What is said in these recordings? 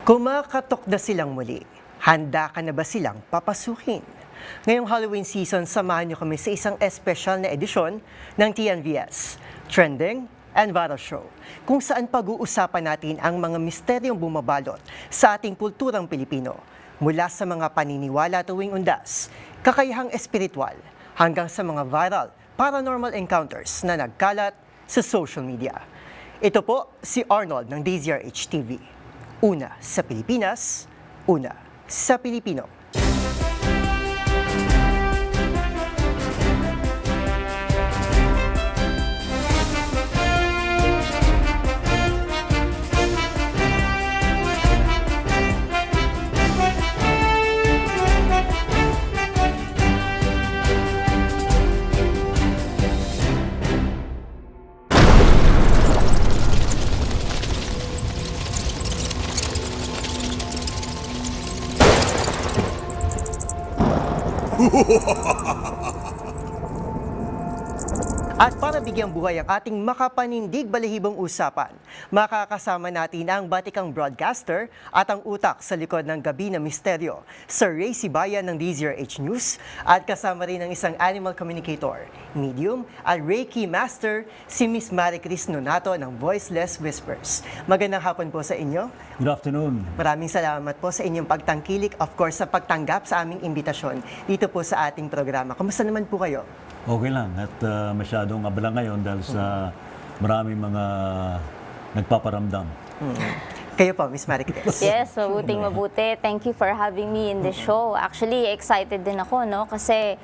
Kumakatok na silang muli. Handa ka na ba silang papasukin? Ngayong Halloween season, samahan niyo kami sa isang espesyal na edisyon ng TNVS, Trending and Viral Show, kung saan pag-uusapan natin ang mga misteryong bumabalot sa ating kulturang Pilipino, mula sa mga paniniwala tuwing undas, kakayahang espiritual, hanggang sa mga viral paranormal encounters na nagkalat sa social media. Ito po si Arnold ng DZRH TV. Una sa Pilipinas, una sa Pilipino. At para bigyang buhay ang ating makapanindig balahibong usapan, makakasama natin ang batikang broadcaster at ang utak sa likod ng Gabi na Misteryo, Sir Ray Sibayan ng DZRH News, at kasama rin ang isang animal communicator, medium at Reiki Master, si Miss Maricris Nonato ng Voiceless Whispers. Magandang hapon po sa inyo. Good afternoon. Maraming salamat po sa inyong pagtangkilik, of course sa pagtanggap sa aming imbitasyon dito po sa ating programa. Kamusta naman po kayo? Okay lang at masyadong abala ngayon dahil sa maraming mga nagpaparamdam. Kayo po, Miss Maricris. Yes, mabuting-mabuti. Thank you for having me in the show. Actually, excited din ako, no? Kasi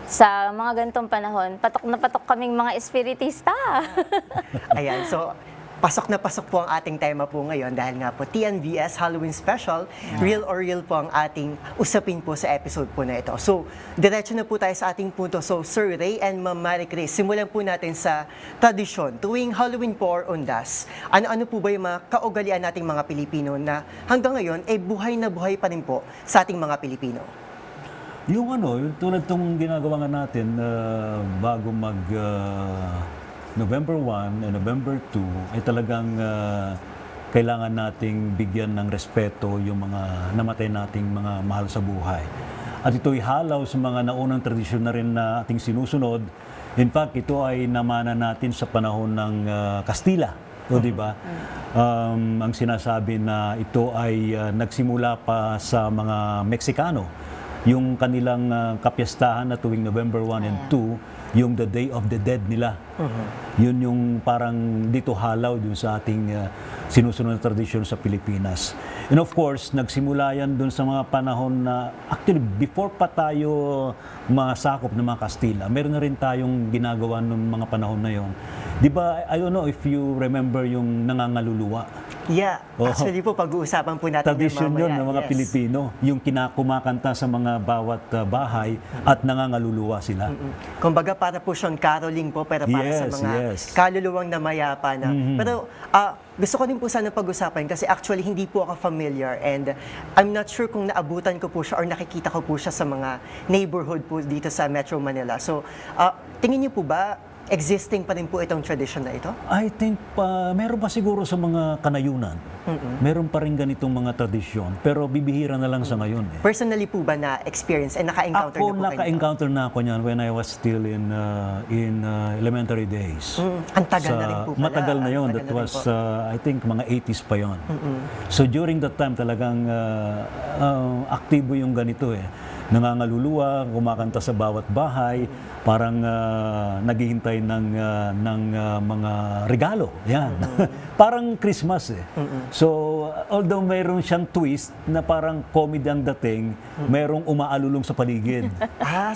sa mga ganitong panahon, patok na patok kaming mga espiritista. Ayan, so pasok na pasok po ang ating tema po ngayon dahil nga po TNVS Halloween Special, Real or Real po ang ating usapin po sa episode po na ito. So, diretso na po tayo sa ating punto. So, Sir Ray and Ma'am Maricris, simulan po natin sa tradisyon. Tuwing Halloween po or undas, ano-ano po ba yung mga kaugalian nating mga Pilipino na hanggang ngayon ay buhay na buhay pa rin po sa ating mga Pilipino? Yung tulad tong ginagawa nga natin bago mag November 1 and November 2 ay talagang kailangan nating bigyan ng respeto yung mga namatay nating mga mahal sa buhay. At ito'y halaw sa mga naunang tradisyon na rin na ating sinusunod. In fact, ito ay namana natin sa panahon ng Kastila. O, di ba? Ang sinasabi na ito ay nagsimula pa sa mga Meksikano. Yung kanilang kapiyastahan na tuwing November 1 and 2, yung the Day of the Dead nila. Yun yung parang dito halaw dun sa ating sinusunod na tradisyon sa Pilipinas. And of course, nagsimula yan dun sa mga panahon na actually before pa tayo masakop ng mga Kastila, meron na rin tayong ginagawa nung mga panahon na yon. Di ba, I don't know if you remember yung nangangaluluwa. Yeah, actually po pag-uusapan po natin tradisyon yun ng mga Pilipino, yung kumakanta sa mga bawat bahay at nangangaluluwa sila. Kumbaga para po siyang caroling po, pero para sa mga kaluluwang namayapa na. Pero gusto ko din po sana pag-usapan kasi actually hindi po ako familiar and I'm not sure kung naabutan ko po siya or nakikita ko po siya sa mga neighborhood po dito sa Metro Manila. So, tingin niyo po ba existing pa rin po itong tradition na ito? I think meron pa siguro sa mga kanayunan. Meron pa rin ganitong mga tradisyon, pero bibihira na lang sa ngayon. Personally po ba na-experience and naka-encounter niyo po kayo? Naka-encounter na ako niyan when I was still in elementary days. Ang tagal na rin po pala. Matagal na yun. That was, I think, mga 80s pa yun. So during that time talagang aktibo yung ganito eh. Nangangaluluwa, kumakanta sa bawat bahay, parang naghihintay ng mga regalo. Yan. Parang Christmas eh. So, although mayroon siyang twist na parang comedy ang dating, mayroong umaalulong sa paligid.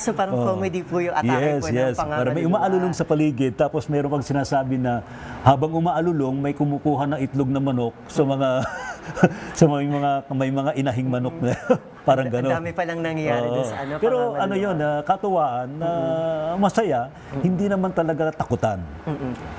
So parang comedy po yung atake po ng pangangaluluwa. Parang may umaalulong sa paligid, tapos mayroon pang sinasabi na habang umaalulong, may kumukuha ng itlog na manok sa mga may mga inahing manok na parang gano'n. Ang dami palang nangyayari doon sa Pero yun, katuwaan, masaya, hindi naman talaga takutan.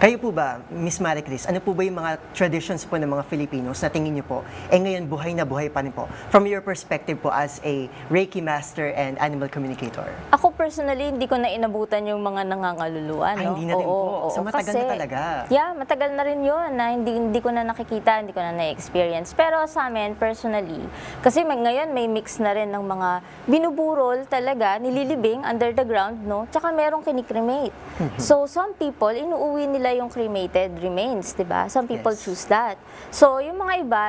Kayo po ba, Miss Maricris, ano po ba yung mga traditions po ng mga Filipinos na tingin niyo po, ngayon buhay na buhay pa rin po, from your perspective po as a Reiki Master and animal communicator? Ako personally, hindi ko na inabutan yung mga nangangaluluwa. No? Hindi na rin po. So matagal na talaga. Yeah, matagal na rin yun na hindi ko na nakikita, hindi ko na na-experience. Pero sa amin, personally, kasi ngayon may mix na rin ng mga binuburol talaga, nililibing under the ground, no? Tsaka merong kinikremate. So, some people, inuuwi nila yung cremated remains, di ba? Some people Yes. choose that. So, yung mga iba,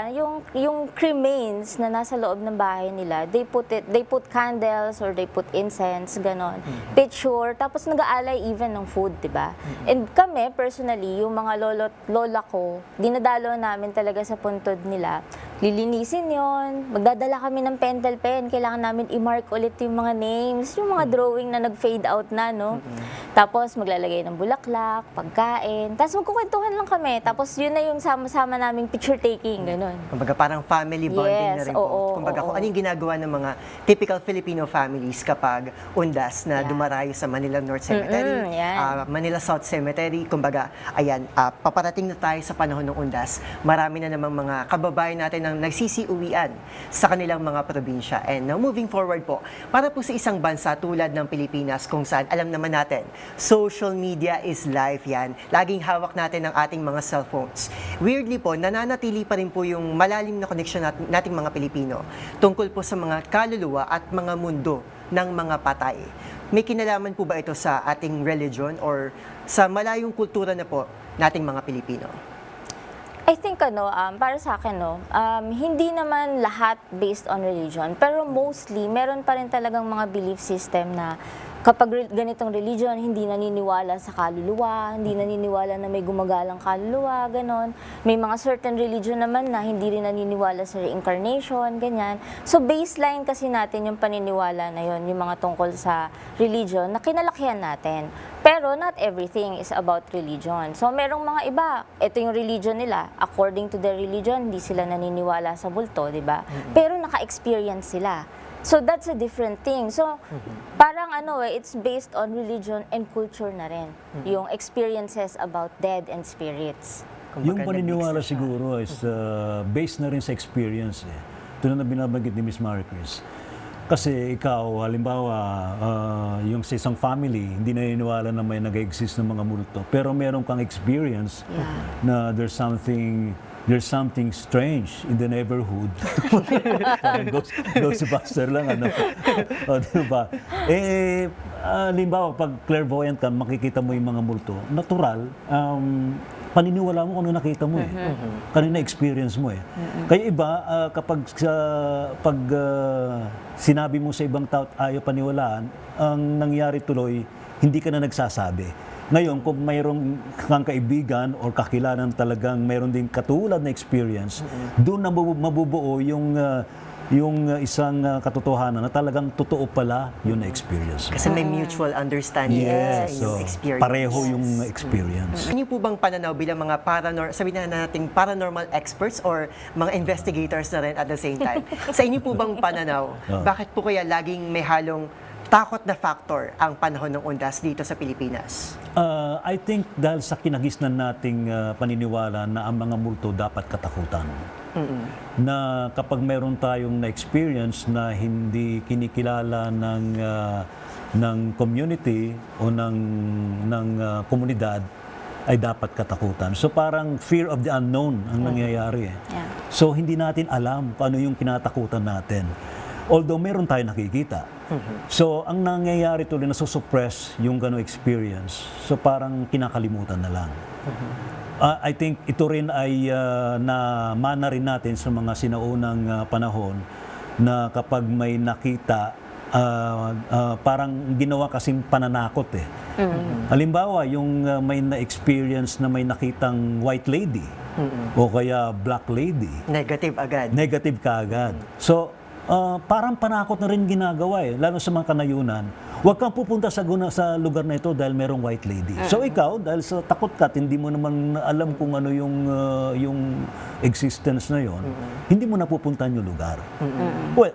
yung cremains na nasa loob ng bahay nila, they put candles or they put incense, ganon. Picture, tapos nag-aalay even ng food, di ba? And kami, personally, yung mga lola ko, dinadalo namin talaga sa puntod nila. Lilinisin yon, magdadala kami ng pentel pen, kailangan namin i-mark ulit yung mga names, yung mga drawing na nag-fade out na, no? Tapos maglalagay ng bulaklak, pagkain, tapos magkukwentuhan lang kami, tapos yun na yung sama-sama naming picture taking, gano'n. Kumbaga parang family bonding na Yes, rin po. oo, Kumbaga kung oo. ano yung ginagawa ng mga typical Filipino families kapag undas na Yeah. dumarayo sa Manila North Cemetery, yan. Manila South Cemetery. Kumbaga, ayan, paparating na tayo sa panahon ng undas. Marami na namang mga kababayan natin ang nagsisiuwian sa kanilang mga probinsya. And now, moving forward po, para po sa isang bansa tulad ng Pilipinas kung saan alam naman natin, social media is life yan. Laging hawak natin ang ating mga cellphones. Weirdly po, nananatili pa rin po yung malalim na connection nating mga Pilipino tungkol po sa mga kaluluwa at mga mundo ng mga patay. May kinalaman po ba ito sa ating religion or sa malayong kultura na po nating mga Pilipino? I think para sa akin hindi naman lahat based on religion, pero mostly meron pa rin talagang mga belief system na kapag ganitong religion, hindi naniniwala sa kaluluwa, hindi naniniwala na may gumagalang kaluluwa, ganon. May mga certain religion naman na hindi rin naniniwala sa reincarnation, ganyan. So baseline kasi natin yung paniniwala na yon, yung mga tungkol sa religion na kinalakihan natin. Pero not everything is about religion. So merong mga iba, ito yung religion nila. According to their religion, hindi sila naniniwala sa multo, di ba? Pero naka-experience sila. So that's a different thing. So parang it's based on religion and culture na rin. Yung experiences about dead and spirits. Yung Kumbaga, paniniwala nag-mix na siya. siguro is based na rin sa experience. Ito na binabanggit ni Miss Marie Chris. Kasi ikaw, halimbawa, yung sa isang family, hindi naniniwala na may nag-exist ng mga multo. Pero meron kang experience na there's something strange in the neighborhood. Parang Ghostbuster lang, ano? O, diba? Halimbawa, pag clairvoyant ka, makikita mo yung mga multo, natural, paniniwala mo kung ano nakita mo eh. Kanina experience mo eh. Kaya iba, kapag pag sinabi mo sa ibang tao ayaw paniwalaan, ang nangyari tuloy, hindi ka na nagsasabi. Ngayon, kung mayroong kang kaibigan or kakilanan talagang mayroon din katulad na experience, doon na mabubuo yung isang katotohanan na talagang totoo pala yung experience. Kasi may mutual understanding Yes, sa inyong so experience. pareho yung experience. Ano po bang pananaw bilang mga sabihin na nating paranormal experts or mga investigators na rin at the same time? Sa inyo po bang pananaw, bakit po kaya laging may halong takot na factor ang panahon ng undas dito sa Pilipinas? I think dahil sa kinagisnan nating paniniwala na ang mga multo dapat katakutan. Na kapag mayroon tayong na-experience na hindi kinikilala ng community o ng komunidad, ay dapat katakutan. So parang fear of the unknown ang nangyayari. Yeah. So hindi natin alam kung ano yung kinatakutan natin. Although meron tayong nakikita. So ang nangyayari tuloy na suppress yung gano'ng experience. So parang kinakalimutan na lang. I think ito rin ay namana rin natin sa mga sinaunang panahon na kapag may nakita, parang ginawa kasing pananakot eh. Halimbawa, yung may na-experience na may nakitang white lady o kaya black lady. Negative agad. Negative ka agad. So, parang panakot na rin ginagawa eh, lalo sa mga kanayunan. Huwag kang pupunta sa lugar na ito dahil merong white lady. So ikaw, dahil sa takot ka at hindi mo naman alam kung ano yung existence na yon, hindi mo napupuntahan yung lugar. Well,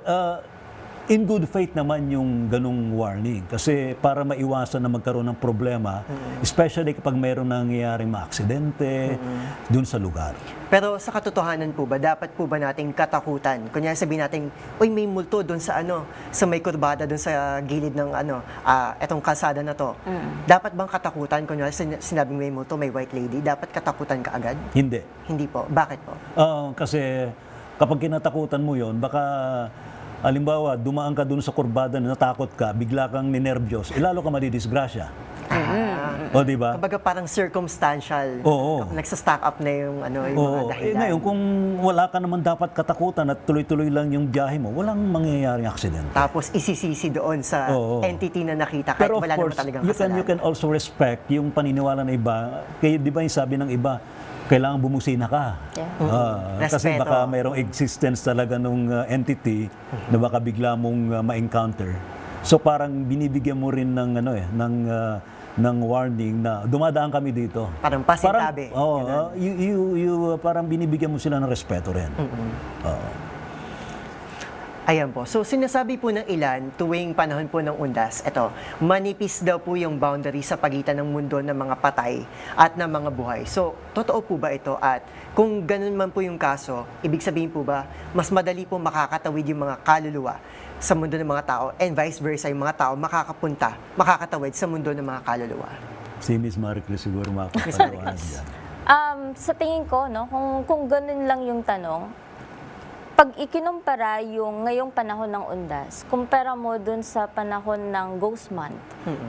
in good faith naman yung ganong warning kasi para maiwasan na magkaroon ng problema, especially kapag mayroong nangyayaring maaksidente dun sa lugar. Pero sa katotohanan po ba, dapat po ba nating katakutan? Kunyari sabihin natin, uy, may multo doon sa sa may kurbada doon sa gilid ng etong kalsada na to. Dapat bang katakutan? Kunyari sinabing may multo, may white lady, dapat katakutan ka agad? Hindi. Hindi po. Bakit po? Kasi kapag kinatakutan mo yon, baka halimbawa, dumaan ka dun sa kurbada na natakot ka, bigla kang ninervyos, lalo ka madidisgrasya. O, di ba? Kumbaga parang circumstantial. Oo. Nagsa-stack up na yung, yung mga Oo. dahilan. Ngayon, kung wala ka naman dapat katakutan at tuloy-tuloy lang yung biyahe mo, walang mangyayaring aksidente. Tapos isisisi doon sa Oo. entity na nakita kahit Pero of wala naman course, talagang you kasalanan. can also respect yung paniniwala ng iba. Kaya di ba yung sabi ng iba, kailangan bumusina ka. Yeah. Kasi Respeto. baka mayroong existence talaga nung entity na baka bigla mong ma-encounter. So parang binibigyan mo rin ng ng warning na dumadaan kami dito. Parang pasintabi. Parang binibigyan mo sila ng respeto rin. Ayan po. So sinasabi po ng ilan tuwing panahon po ng undas, eto, manipis daw po yung boundary sa pagitan ng mundo ng mga patay at ng mga buhay. So, totoo po ba ito? At kung ganun man po yung kaso, ibig sabihin po ba, mas madali po makakatawid yung mga kaluluwa sa mundo ng mga tao and vice versa, yung mga tao makakatawid sa mundo ng mga kaluluwa? Si Miss Maricruz siguro makapagpaliwanag dyan. Sa tingin ko, no, kung ganun lang yung tanong, pag ikinumpara yung ngayong panahon ng undas, kumpara mo dun sa panahon ng ghost month,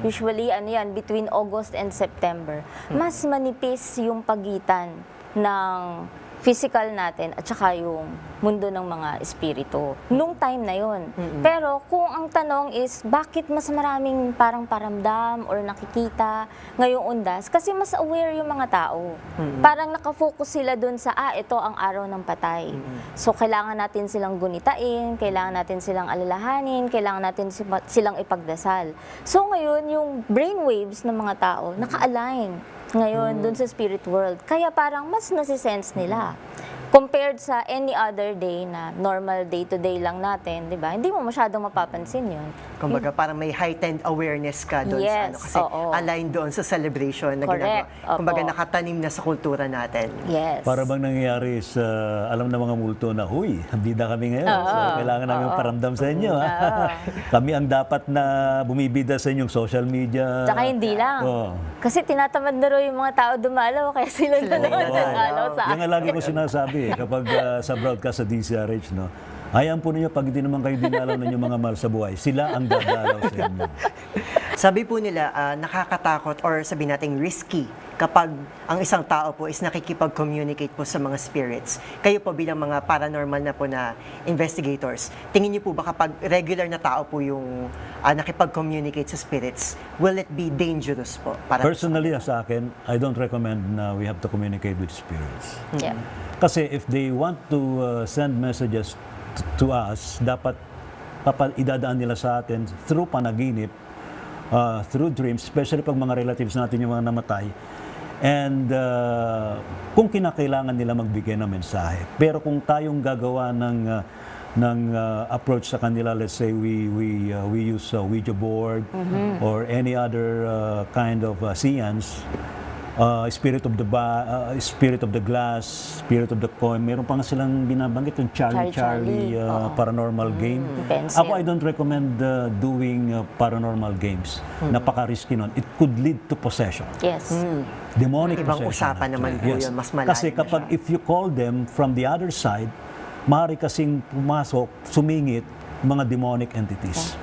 usually between August and September, mas manipis yung pagitan ng physical natin at saka yung mundo ng mga espiritu nung time na yon. Pero kung ang tanong is bakit mas maraming parang paramdam or nakikita ngayong undas, kasi mas aware yung mga tao. Parang nakafocus sila dun sa ito ang araw ng patay. So kailangan natin silang gunitain, kailangan natin silang alalahanin, kailangan natin silang ipagdasal. So ngayon yung brainwaves ng mga tao naka-align ngayon dun sa spirit world. Kaya parang mas nasisense nila. Compared sa any other day na normal day-to-day lang natin, di ba? Hindi mo masyadong mapapansin yun. Kumbaga parang may heightened awareness ka doon sa Yes, kasi oo. align doon sa celebration na ginagawa. Correct, opo. Kumbaga nakatanim na sa kultura natin. Yes. Para bang nangyayari sa alam ng mga multo na, huy, bida kami ngayon. So, kailangan namin paramdam sa inyo. Kami ang dapat na bumibida sa inyong social media. Tsaka hindi lang. Oo. Kasi tinatamad na rin yung mga tao dumalaw, kaya sila na naman dumalaw sa Yan nga lagi ko sinasabi kapag sa broadcast sa DCRH, no? Hayaan po ninyo, pag hindi naman kayo dinalaw ng inyong mga mahal sa buhay, sila ang dadalaw sa inyo. Sabi po nila, nakakatakot or sabi nating risky kapag ang isang tao po is nakikipag-communicate po sa mga spirits. Kayo po bilang mga paranormal na po na investigators, tingin niyo po ba kapag regular na tao po yung nakipag-communicate sa spirits, will it be dangerous po? Personally, sa akin, I don't recommend na we have to communicate with spirits. Yeah. Kasi if they want to send messages to us, dapat idadaan nila sa atin through panaginip, through dreams, especially pag mga relatives natin yung mga namatay. And kung kinakailangan nila magbigay ng mensahe. Pero kung tayong gagawa ng approach sa kanila, let's say we use Ouija board or any other kind of seance, spirit of the glass, spirit of the coin. Meron pa nga silang binabanggit yung Charlie paranormal game. Pencil. Ako, I don't recommend doing paranormal games. Napaka-risky nun. It could lead to possession. Yes. Demonic Ibang possession. usapan naman po yun, mas malalim Kasi na kapag siya. if you call them from the other side, maaari kasing pumasok, sumingit, mga demonic entities.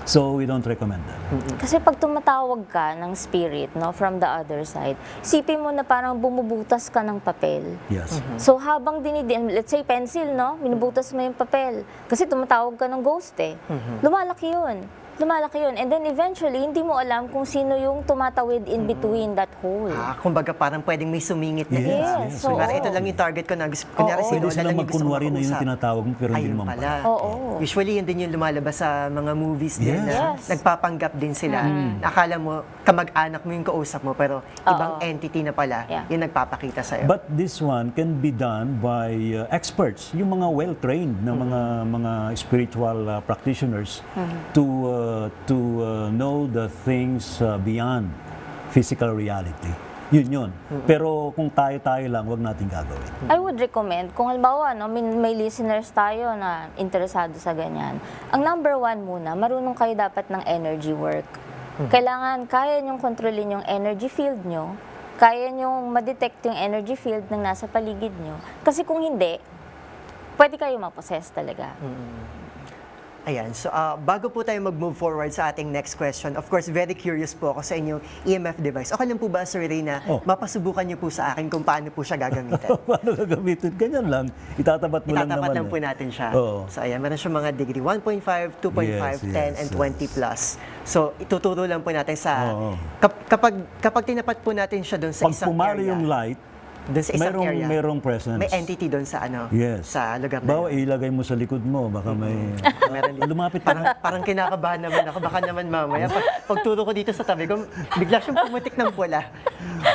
So, we don't recommend that. Kasi pag tumatawag ka ng spirit, no, from the other side, isipin mo na parang bumubutas ka ng papel. Yes. So habang let's say pencil, no, binubutas mo yung papel. Kasi tumatawag ka ng ghost eh. Lumalaki yun. And then eventually, hindi mo alam kung sino yung tumatawid in between that hole. Kumbaga parang pwedeng may sumingit na Yes, iba. yes, so, Kunwari, ito lang yung target ko na kunyari Oo. si Pwede Lola silang lang yung gusto magkunwari na yung makausap. tinatawag mo, pero hindi Ayun naman pala. pala. Oo. Usually, yun din yung lumalabas sa mga movies din na Yes. nagpapanggap din sila. Akala mo, kamag-anak mo yung kausap mo, pero ibang entity na pala Yeah. yung nagpapakita sa'yo. But this one can be done by experts, yung mga well-trained na mga spiritual practitioners to know the things beyond physical reality. Yun. Pero kung tayo-tayo lang, wag natin gagawin. I would recommend, kung halimbawa, no, may listeners tayo na interesado sa ganyan, ang number one muna, marunong kayo dapat ng energy work. Kailangan, kaya nyong kontrolin yung energy field nyo, kaya nyong ma-detect yung energy field ng nasa paligid nyo. Kasi kung hindi, pwede kayo ma-possess talaga. Ayan, so bago po tayo mag-move forward sa ating next question, of course, very curious po ako sa inyong EMF device. Okay lang po ba, Sir Ray, na mapasubukan niyo po sa akin kung paano po siya gagamitin? Paano gagamitin? Ganyan lang. Itatapat mo lang Itatapat naman. lang po natin siya. Oo. So ayan, meron siya mga degree 1.5, 2.5, Yes, 10, yes, and yes. 20 plus. So ituturo lang po natin sa, Oo. kapag tinapat po natin siya doon sa Pag isang pumalo area, yung light, doon sa isang area, merong presence. may entity doon sa Yes. sa lugar na Bawa, yun. ilagay mo sa likod mo, baka may... Meron din. Lumapit ka na. Parang kinakabahan naman ako. Baka naman mamaya, pagturo ko dito sa tabi ko, bigla siyang pumutik ng pula.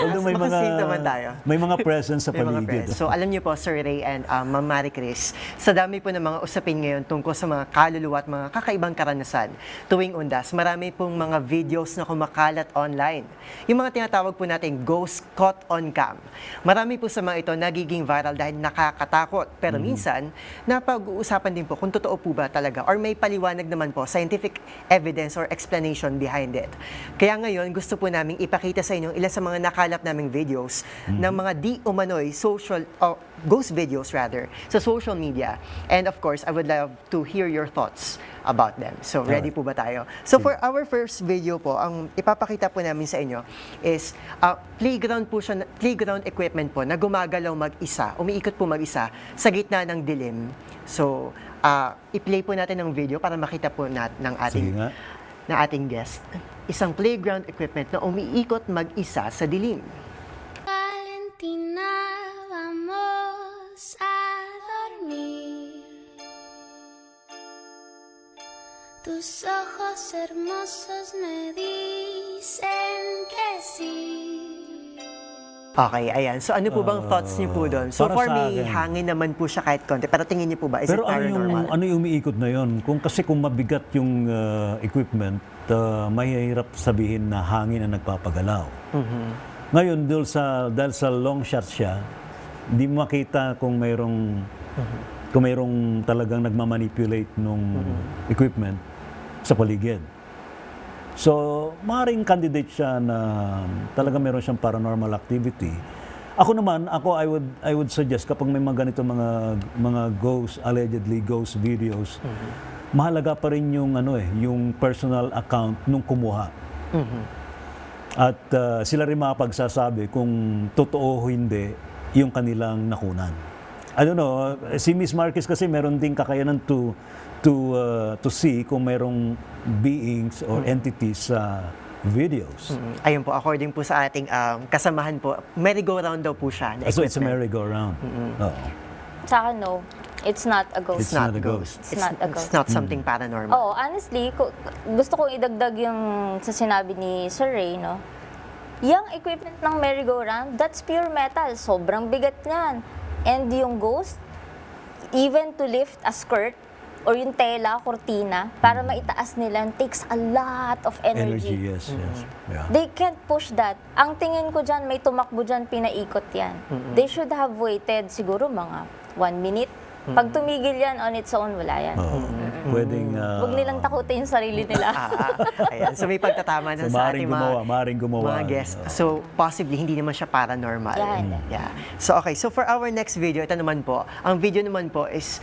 Although may mga, Makasave naman tayo. may mga presence sa May mga paligid. friends. So alam niyo po, Sir Ray and Ma'am Marie Chris, sa dami po ng mga usapin ngayon tungkol sa mga kaluluwa at mga kakaibang karanasan tuwing undas, marami pong mga videos na kumakalat online. Yung mga tinatawag po natin ghost caught on cam. Marami po sa mga ito nagiging viral dahil nakakatakot. Pero minsan, napag-uusapan din po kung totoo po ba talaga or may paliwanag naman po, scientific evidence or explanation behind it. Kaya ngayon, gusto po namin ipakita sa inyo ilan sa mga nakalap naming videos ng mga di umano'y social, ghost videos rather, sa social media. And of course, I would love to hear your thoughts about them. So, ready po ba tayo? So, for our first video po, ang ipapakita po namin sa inyo is playground po siya, playground equipment po na gumagalaw mag-isa, umiikot po mag-isa sa gitna ng dilim. So, i-play po natin ng video para makita po ng Sige nga. ating guest. Isang playground equipment na umiikot mag-isa sa dilim. Valentina, vamos a dormir. Tus ojos hermosos me dicen que sí. Okay, ayan. So ano po bang thoughts niyo po doon? So para far sa may akin- hangin naman po siya kahit konti. Pero tingin niyo po ba, is Pero it paranormal? ano yung umiikot na yon? Kung mabigat yung equipment, mahirap sabihin na hangin ang nagpapagalaw. Ngayon, dahil sa long shot siya, hindi mo makita kung mayroong talagang nagmamanipulate nung equipment sa paligid. So, maaaring candidate siya na talaga meron siyang paranormal activity. Ako naman, I would suggest kapag may mga ganito mga allegedly ghost videos, mahalaga pa rin yung yung personal account nung kumuha. At sila rin mapagsasabi kung totoo o hindi yung kanilang nakunan. I don't know, si Miss Marquez kasi meron ding kakayanan to see kung mayroong beings or entities sa videos. Ayun po, according po sa ating kasamahan po, merry-go-round daw po siya. Na So it's a equipment. merry-go-round. Oo. Sa akin, no. It's not a ghost. It's not a ghost. It's not a ghost. It's not something paranormal. Oo, honestly, gusto kong idagdag yung sa sinabi ni Sir Ray, no? Yung equipment ng merry-go-round, that's pure metal. Sobrang bigat niyan. And yung ghost, even to lift a skirt or yung tela, kortina, para maitaas nila, takes a lot of energy. Yes. Yeah. They can't push that. Ang tingin ko dyan, may tumakbo dyan, pinaikot yan. They should have waited siguro mga 1 minute. Pag tumigil yan on its own, wala yan. Pwedeng... Huwag nilang takutin yung sarili nila. Ayan. So may pagtatama So, nun sa ating maaaring gumawa. mga guests. So possibly, hindi naman siya paranormal. Yeah. Yeah. So okay, so for our next video, ito naman po, ang video naman po is,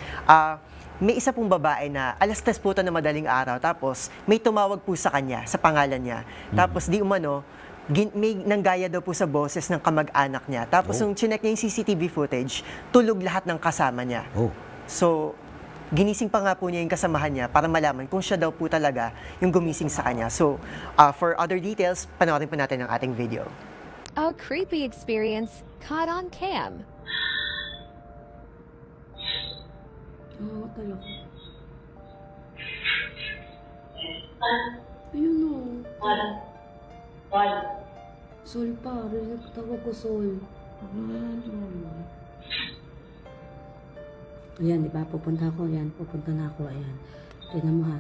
may isa pong babae na alas 3 po ito na madaling araw, tapos may tumawag po sa kanya, sa pangalan niya. Tapos di umano, may nanggaya daw po sa boses ng kamag-anak niya. Tapos nung chinek niya yung CCTV footage, tulog lahat ng kasama niya. Oh. So, ginising pa nga po niya yung kasamahan niya para malaman kung siya daw po talaga yung gumising sa kanya. So, for other details, panoorin po natin ang ating video. A creepy experience caught on cam. Oo, talaga. Ayun o. Sol pa. Tawag ko Sol. Ayan, di ba? Pupunta ako. Ayan, pupunta na ako. Ayan. Tingnan mo ha.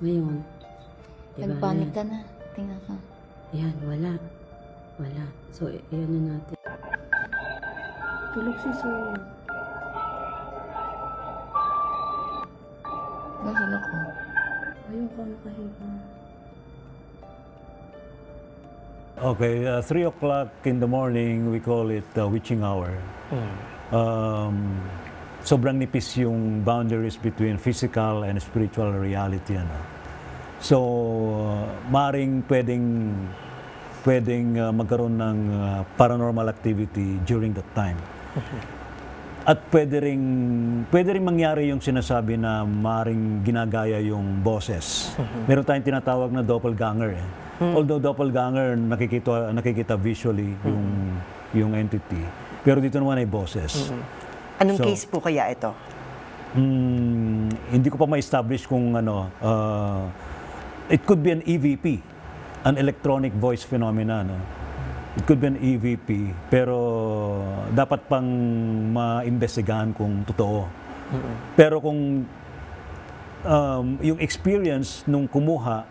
Ngayon. Di ba? Nagpanik Ayan. ka na. Tingnan ka. Ayan, wala. Wala. So, ayan na natin. Tulog si Sol. Nasaan ako? Ayun ka nakahiga. Okay, 3 o'clock in the morning, we call it witching hour. sobrang nipis yung boundaries between physical and spiritual reality. Ano. So, maaaring pwedeng magkaroon ng paranormal activity during that time. At pwede ring mangyari yung sinasabi na maaaring ginagaya yung boses. Meron tayong tinatawag na doppelganger. Although doppelganger, nakikita visually yung entity. Pero dito naman ay boses. Anong So, case po kaya ito? Hindi ko pa ma-establish kung it could be an EVP, an electronic voice phenomena. No? It could be an EVP, pero dapat pang ma-investigahan kung totoo. Pero kung yung experience nung kumuha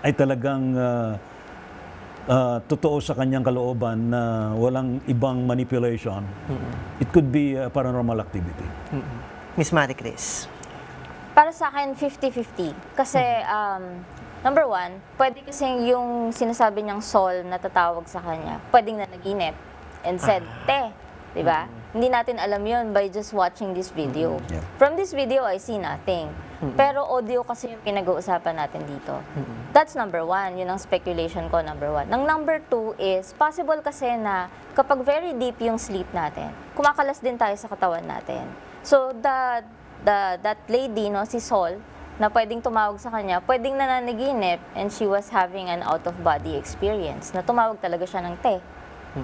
ay talagang totoo sa kanyang kalooban na walang ibang manipulation, it could be a paranormal activity. Miss Marie Chris. Para sa akin, 50-50. Kasi, number one, pwede kasing yung sinasabi niyang soul na tatawag sa kanya, pwedeng nanaginip and said, te, di ba? Hindi natin alam yun by just watching this video. Yeah. From this video, I see nothing. Pero audio kasi yung pinag-uusapan natin dito. That's number one. Yun ang speculation ko, number one. Nang number two is, possible kasi na kapag very deep yung sleep natin, kumakalas din tayo sa katawan natin. So, that lady, no, si Sol, na pwedeng tumawag sa kanya, pwedeng nananaginip and she was having an out-of-body experience, na tumawag talaga siya ng te.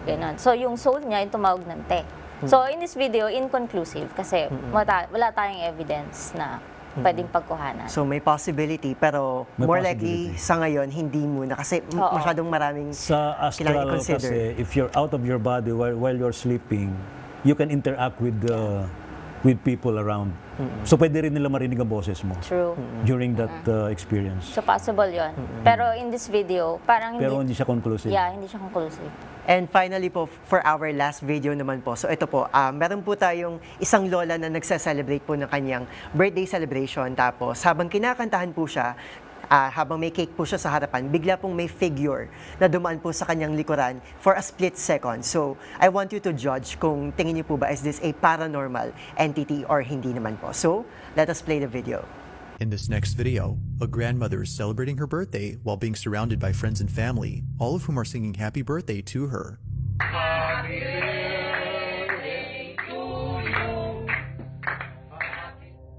Ganun. So, yung soul niya, yung tumawag ng te. So, in this video, inconclusive kasi wala tayong evidence na pwedeng pagkuhanan. So may possibility, pero May more possibility. likely sa ngayon, hindi muna. Kasi Oo. masyadong maraming Sa astral kailangan i-consider. kasi, if you're out of your body while you're sleeping, you can interact with people around. So pwede rin nila marinig ang boses mo True. during that experience. So, possible yon. Pero in this video, parang Pero hindi, hindi siya conclusive. yeah, hindi siya conclusive. And finally po, for our last video naman po, so ito po, meron po tayong isang lola na nagsa-celebrate po ng kanyang birthday celebration. Tapos habang kinakantahan po siya, habang may cake po siya sa harapan, bigla pong may figure na dumaan po sa kanyang likuran for a split second. So, I want you to judge kung tingin niyo po ba is this a paranormal entity or hindi naman po. So, let us play the video. In this next video, a grandmother is celebrating her birthday while being surrounded by friends and family, all of whom are singing happy birthday to her.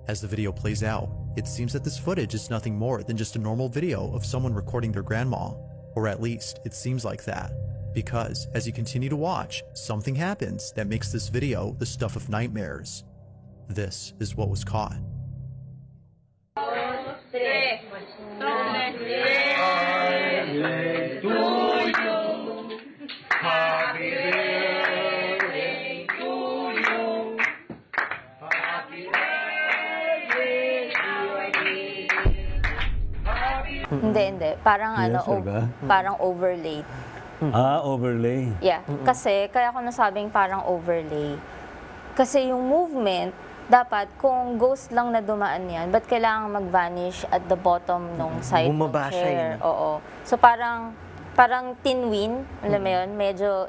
As the video plays out, it seems that this footage is nothing more than just a normal video of someone recording their grandma, or at least it seems like that. Because as you continue to watch, something happens that makes this video the stuff of nightmares. This is what was caught. Hindi. Parang Yes, sir ba? parang overlay. Overlay. Yeah. Kasi, kaya ko nasabing parang overlay. Kasi yung movement, dapat kung ghost lang na dumaan yan, ba't kailangan mag-vanish at the bottom nung side ng Bumaba siya, chair? eh. Oo. So parang tinwin, alam mo yun, medyo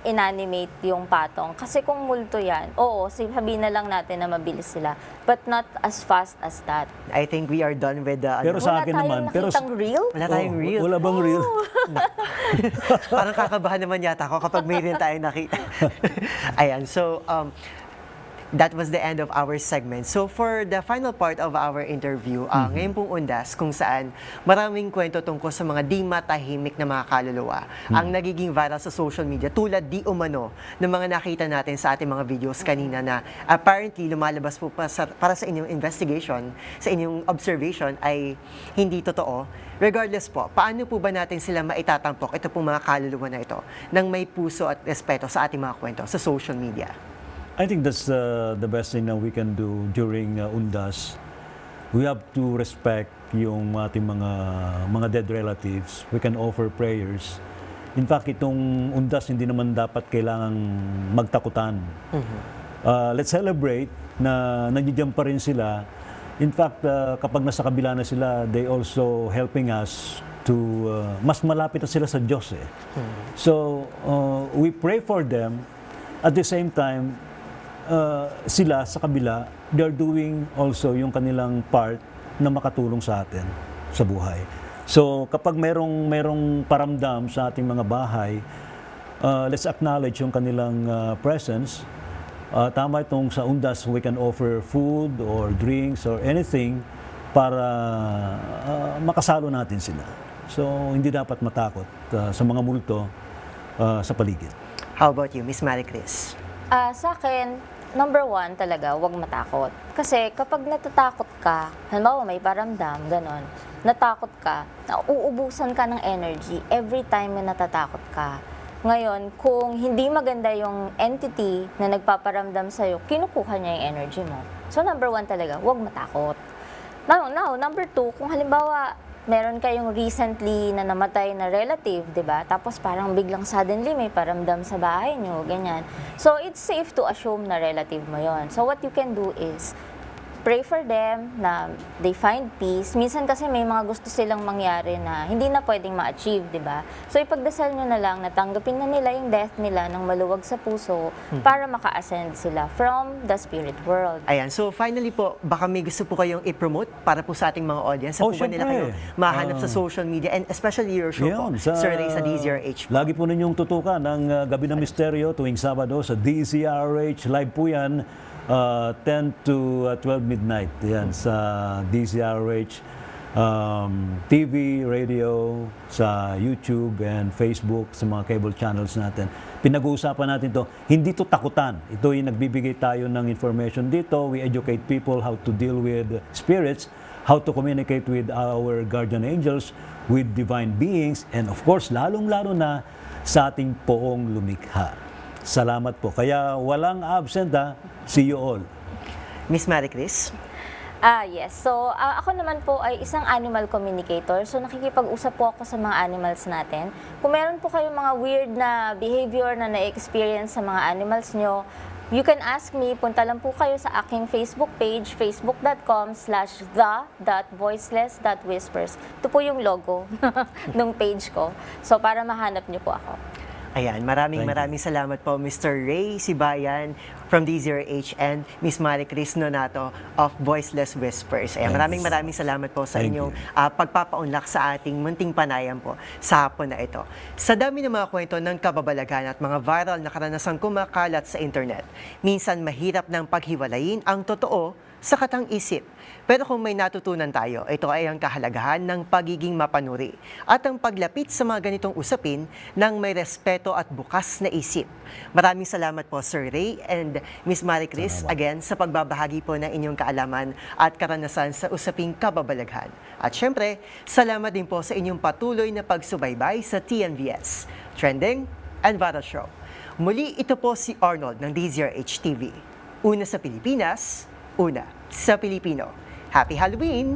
inanimate yung patong. Kasi kung multo yan, oo, sabihin na lang natin na mabilis sila. But not as fast as that. I think we are done with the... Pero sa akin naman, Wala tayong nakitang real? wala tayong real. Wala bang real? Parang kakabahan naman yata ako kapag may rin tayong nakita. Ayan, so that was the end of our segment. So for the final part of our interview, ngayon pong undas kung saan maraming kwento tungkol sa mga di matahimik na mga kaluluwa ang nagiging viral sa social media tulad di umano ng mga nakita natin sa ating mga videos kanina na apparently lumalabas po para sa inyong investigation, sa inyong observation ay hindi totoo. Regardless po, paano po ba natin sila maitatampok, ito pong mga kaluluwa na ito, ng may puso at respeto sa ating mga kwento sa social media? I think that's the best thing that we can do during Undas. We have to respect yung ating mga dead relatives. We can offer prayers. In fact, itong Undas hindi naman dapat kailangang magtakutan. Let's celebrate na nandiyan pa rin sila. In fact, kapag nasa kabila na sila, they also helping us to mas malapit na sila sa Diyos. So, we pray for them. At the same time, sila sa kabila, they're doing also yung kanilang part na makatulong sa atin sa buhay. So kapag merong paramdam sa ating mga bahay, let's acknowledge yung kanilang presence. Tama itong sa Undas, we can offer food or drinks or anything para makasalo natin sila. So hindi dapat matakot sa mga multo sa paligid. How about you, Miss Maricris? Sa akin, number one talaga, huwag matakot. Kasi kapag natatakot ka, halimbawa may paramdam, ganon, natakot ka, nauubusan ka ng energy every time na natatakot ka. Ngayon, kung hindi maganda yung entity na nagpaparamdam sa'yo, kinukuha niya yung energy mo. So, number one talaga, huwag matakot. Now, number two, kung halimbawa, meron kayong recently na namatay na relative, di ba? Tapos parang biglang suddenly may paramdam sa bahay nyo, ganyan. So, it's safe to assume na relative mo yon. So, what you can do is, pray for them na they find peace. Minsan kasi may mga gusto silang mangyari na hindi na pwedeng ma-achieve, di ba? So, ipagdasal nyo na lang na tanggapin na nila yung death nila ng maluwag sa puso para maka-ascend sila from the spirit world. Ayan, so finally po, baka may gusto po kayong i-promote para po sa ating mga audience. Sa po ba nila kayo syempre. mahanap sa social media and especially your show po, Sir Ray, sa DZRH po. Lagi po ninyong tutukan ng Gabi ng Misteryo tuwing Sabado sa DZRH. Live po yan, 10 to 12 midnight. Yan, sa DZRH TV, radio, sa YouTube and Facebook, sa mga cable channels natin. Pinag-uusapan natin to. Hindi to takutan. Ito yung nagbibigay tayo ng information dito. We educate people how to deal with spirits, how to communicate with our guardian angels, with divine beings, and of course, lalong-lalo na sa ating poong lumikha. Salamat po. Kaya walang absent See you all. Miss Maricris? Yes. So, ako naman po ay isang animal communicator. So, nakikipag-usap po ako sa mga animals natin. Kung meron po kayong mga weird na behavior na na-experience sa mga animals nyo, you can ask me. Punta lang po kayo sa aking Facebook page, facebook.com/the.voiceless.whispers. Ito po yung logo ng page ko. So, para mahanap nyo po ako. Ayan, maraming salamat po Mr. Ray Sibayan from DZRH and Miss Maricris Nonato of Voiceless Whispers. Ayan, maraming salamat po sa inyong pagpapaunlak sa ating munting panayam po sa hapon na ito. Sa dami ng mga kwento ng kababalagan at mga viral na karanasang kumakalat sa internet, minsan mahirap ng paghiwalayin ang totoo sa katang-isip. Pero kung may natutunan tayo, ito ay ang kahalagahan ng pagiging mapanuri at ang paglapit sa mga ganitong usapin ng may respeto at bukas na isip. Maraming salamat po Sir Ray and Miss Maricris again sa pagbabahagi po ng inyong kaalaman at karanasan sa usaping kababalaghan. At syempre, salamat din po sa inyong patuloy na pagsubaybay sa TNVS, Trending and Viral Show. Muli, ito po si Arnold ng DZRH TV. Una sa Pilipinas, una sa Pilipino. Happy Halloween!